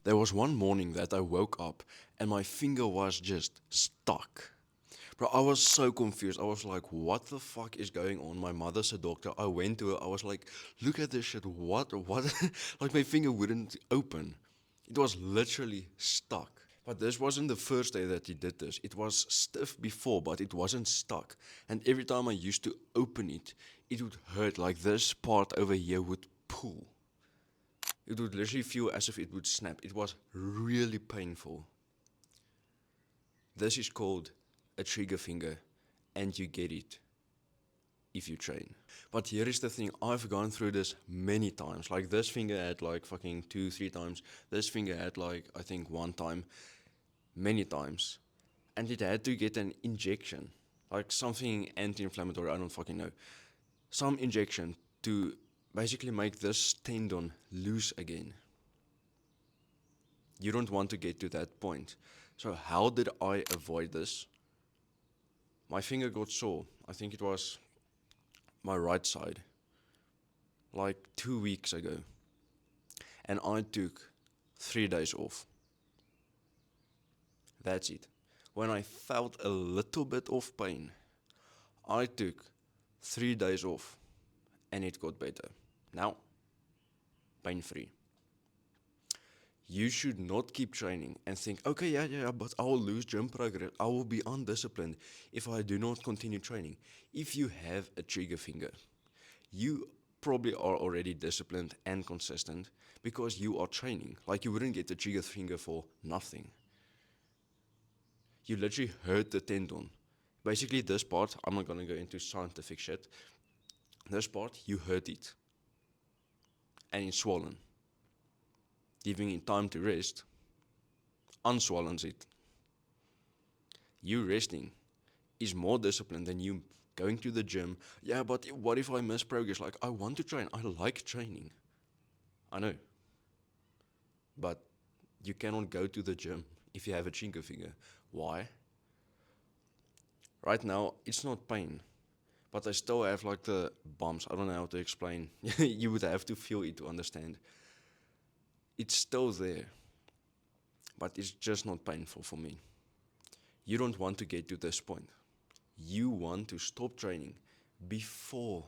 There was one morning that I woke up and my finger was just stuck. Bro, I was so confused. I was like, what the fuck is going on? My mother's a doctor. I went to her. I was like, look at this shit. What? Like my finger wouldn't open. It was literally stuck. But this wasn't the first day that he did this. It was stiff before, but it wasn't stuck. And every time I used to open it, it would hurt. Like this part over here would pull. It would literally feel as if it would snap. It was really painful. This is called a trigger finger, and you get it if you train. But here is the thing, I've gone through this many times. Like this finger had like fucking 2, 3 times. This finger had like I think one time, many times. And it had to get an injection. Like something anti-inflammatory, I don't fucking know. Some injection to basically make this tendon loose again. You don't want to get to that point. So how did I avoid this? My finger got sore. I think it was my right side, like 2 weeks ago. And I took 3 days off. That's it. When I felt a little bit of pain, I took 3 days off and it got better. Now, pain free. You should not keep training and think, okay, yeah, but I will lose gym progress. I will be undisciplined if I do not continue training. If you have a trigger finger, you probably are already disciplined and consistent because you are training. Like you wouldn't get the trigger finger for nothing. You literally hurt the tendon. Basically, this part, I'm not gonna go into scientific shit. This part, you hurt it and it's swollen. Giving it time to rest unswallens it. You resting is more discipline than you going to the gym. Yeah, but what if I miss progress? Like, I want to train. I like training. I know. But you cannot go to the gym if you have a chinker finger. Why? Right now, it's not pain. But I still have like the bumps. I don't know how to explain. You would have to feel it to understand. It's still there. But it's just not painful for me. You don't want to get to this point. You want to stop training before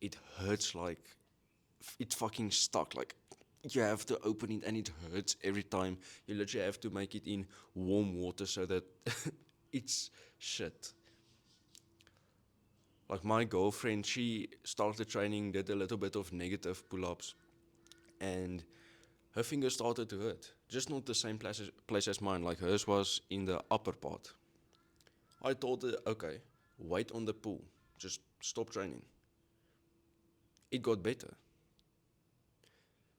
it hurts like it's fucking stuck. Like you have to open it and it hurts every time. You literally have to make it in warm water so that it's shit. Like my girlfriend, she started training, did a little bit of negative pull-ups, and her finger started to hurt. Just not the same place as mine. Like hers was in the upper part. I told her, okay, wait on the pool. Just stop training. It got better.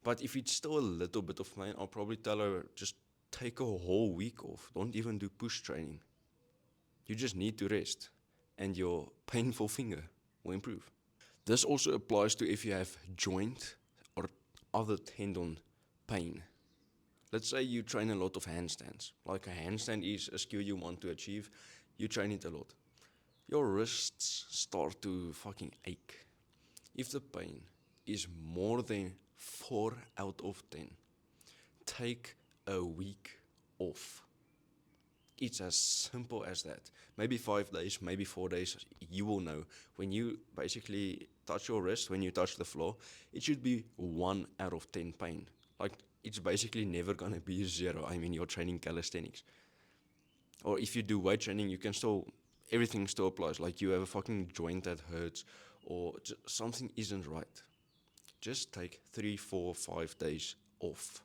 But if it's still a little bit of pain, I'll probably tell her just take a whole week off. Don't even do push training. You just need to rest, and your painful finger will improve. This also applies to if you have joint or other tendon pain. Let's say you train a lot of handstands. Like a handstand is a skill you want to achieve, you train it a lot. Your wrists start to fucking ache. If the pain is more than 4 out of 10, take a week off. It's as simple as that. Maybe 5 days, maybe 4 days, you will know. When you basically touch your wrist, when you touch the floor, it should be 1 out of 10 pain. Like, it's basically never gonna be zero. I mean, you're training calisthenics. Or if you do weight training, you can still, everything still applies. Like, you have a fucking joint that hurts, or something isn't right. Just take 3, 4, 5 days off.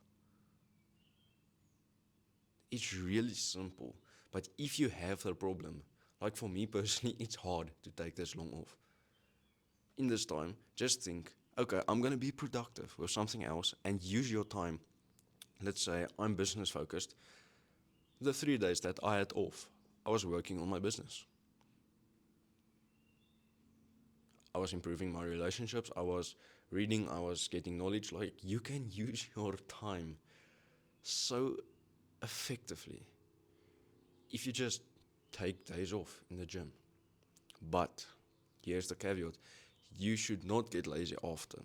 It's really simple. But if you have the problem, like for me personally, it's hard to take this long off. In this time, just think, okay, I'm going to be productive with something else and use your time. Let's say I'm business focused. The 3 days that I had off, I was working on my business. I was improving my relationships. I was reading. I was getting knowledge. Like, you can use your time so effectively if you just take days off in the gym. But here's the caveat, you should not get lazy after.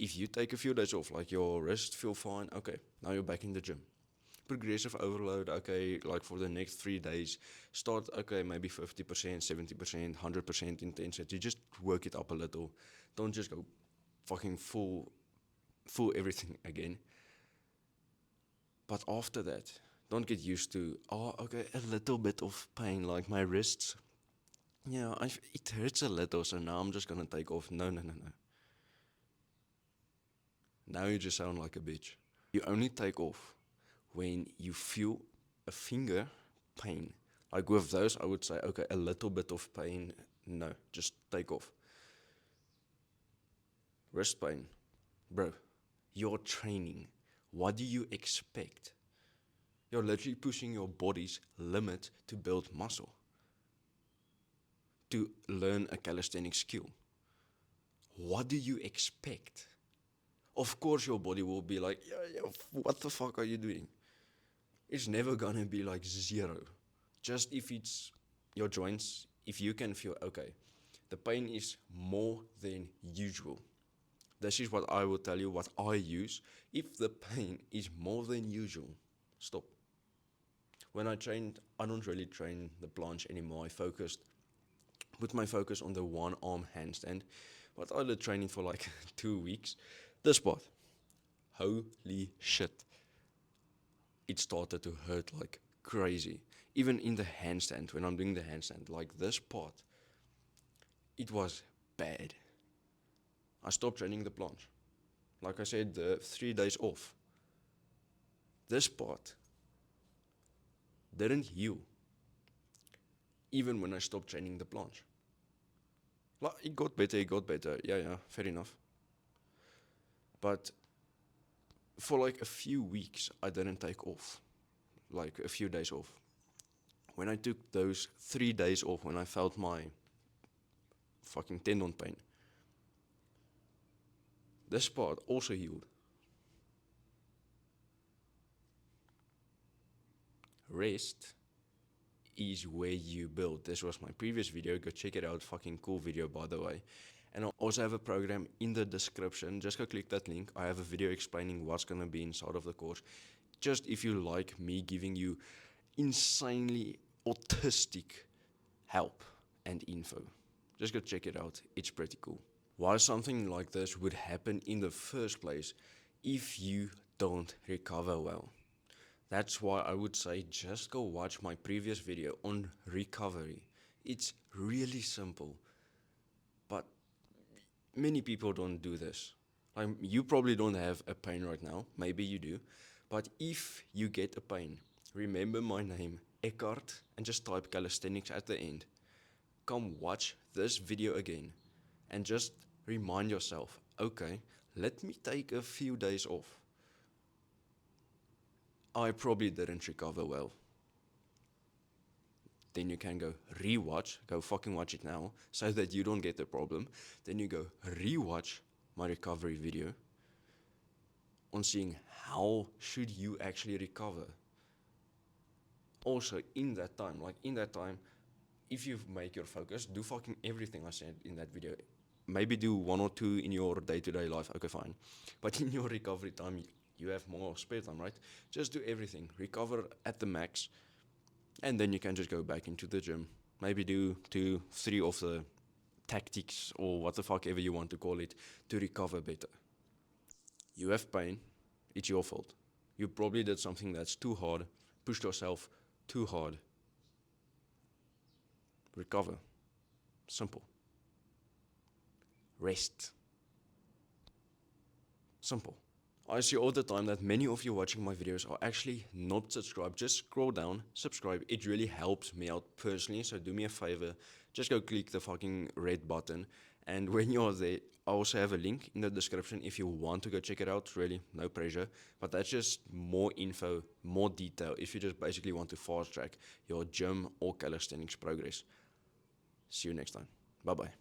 If you take a few days off, like your wrist feel fine, okay, now you're back in the gym. Progressive overload, okay, like for the next 3 days, start, okay, maybe 50%, 70%, 100% intensity, just work it up a little. Don't just go fucking full everything again. But after that, don't get used to, oh, okay, a little bit of pain, like my wrists. Yeah, it hurts a little, so now I'm just gonna take off. No, no, no, no. Now you just sound like a bitch. You only take off when you feel a finger pain. Like with those, I would say, okay, a little bit of pain, no, just take off. Wrist pain, bro, you're training. What do you expect? You're literally pushing your body's limit to build muscle, to learn a calisthenics skill. What do you expect? Of course your body will be like, yeah, what the fuck are you doing? It's never gonna be like zero. Just if it's your joints, if you can feel, okay, the pain is more than usual. This is what I will tell you, what I use. If the pain is more than usual, stop. When I trained, I don't really train the planche anymore. Put my focus on the one arm handstand. But I did training for like 2 weeks. This part, holy shit. It started to hurt like crazy. Even in the handstand, when I'm doing the handstand, like this part, it was bad. I stopped training the planche. Like I said, the 3 days off. This part didn't heal, even when I stopped training the planche. Like, it got better. Yeah, fair enough. But for like a few weeks, I didn't take off. Like a few days off. When I took those 3 days off, when I felt my fucking tendon pain, this part also healed. Rest is where you build. This was my previous video. Go check it out. Fucking cool video, by the way. And I also have a program in the description. Just go click that link. I have a video explaining what's going to be inside of the course. Just if you like me giving you insanely autistic help and info. Just go check it out. It's pretty cool. Why something like this would happen in the first place if you don't recover well. That's why I would say just go watch my previous video on recovery. It's really simple, but many people don't do this. Like, you probably don't have a pain right now, maybe you do, but if you get a pain, remember my name, Eckhart, and just type calisthenics at the end. Come watch this video again and just remind yourself, okay, let me take a few days off. I probably didn't recover well. Then you can go rewatch, go fucking watch it now, so that you don't get the problem. Then you go rewatch my recovery video on seeing how should you actually recover. Also, in that time, if you make your focus, do fucking everything I said in that video. Maybe do 1 or 2 in your day-to-day life, okay, fine. But in your recovery time, you have more spare time, right? Just do everything. Recover at the max. And then you can just go back into the gym. Maybe do 2, 3 of the tactics or what the fuck ever you want to call it to recover better. You have pain. It's your fault. You probably did something that's too hard. Pushed yourself too hard. Recover. Simple. Rest. Simple. I see all the time that many of you watching my videos are actually not subscribed. Just scroll down, subscribe. It really helps me out personally. So do me a favor. Just go click the fucking red button. And when you're there, I also have a link in the description if you want to go check it out. Really, no pressure. But that's just more info, more detail if you just basically want to fast track your gym or calisthenics progress. See you next time. Bye-bye.